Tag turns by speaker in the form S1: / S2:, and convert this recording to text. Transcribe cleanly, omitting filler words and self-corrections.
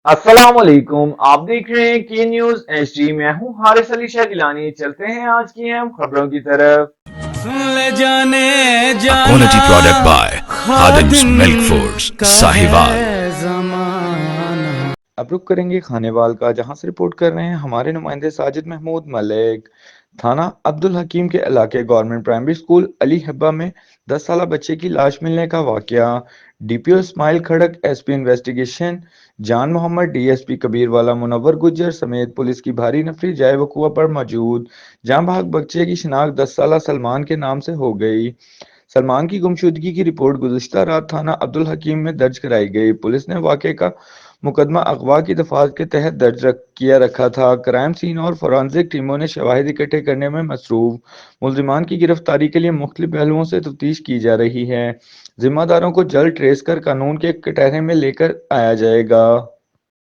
S1: अस्सलाम वालेकुम। आप देख रहे हैं के न्यूज एचडी। मैं हूं हारिस अली शाह गिलानी। चलते हैं आज की अहम खबरों की तरफ।
S2: सुन ले जाने
S3: A
S2: जाना
S3: quality product by Khadim's
S2: Khadim
S3: Milk Foods,
S2: का
S3: Sahiwal.
S2: है जमाना।
S4: अब रुक करेंगे खानेवाल का, जहां से रिपोर्ट कर रहे हैं हमारे नुमाइंदे साजिद महमूद मलिक। थाना अब्दुल हकीम के इलाके government primary school Ali Habba में 10 साला बच्चे की लाश मिलने का वाकया। डीपीओ इस्माइल खड़क, एसपी इन्वेस्टिगेशन जान मोहम्मद, डीएसपी कबीरवाला मुनव्वर गुज्जर समेत पुलिस की भारी नफरी जाए वकुआ पर मौजूद। जहां भाग बच्चे की शिनाख्त 10 साला सलमान के नाम से हो गई। सलमान की गुमशुदगी की रिपोर्ट गुज़िश्ता रात थाना अब्दुल हकीम में दर्ज कराई गई। पुलिस ने वाक़े का मुकदमा अगवा की दफात के तहत दर्ज किया रखा था। क्राइम सीन और फोरेंसिक टीमों ने शवाहिद इकट्ठे करने में मसरूफ। मुल्जिमान की गिरफ्तारी के लिए मुख्तलिफ पहलुओं से तफ्तीश की जा रही है। जिम्मेदारों को जल्द ट्रेस कर कानून के कटहरे में लेकर आया जाएगा।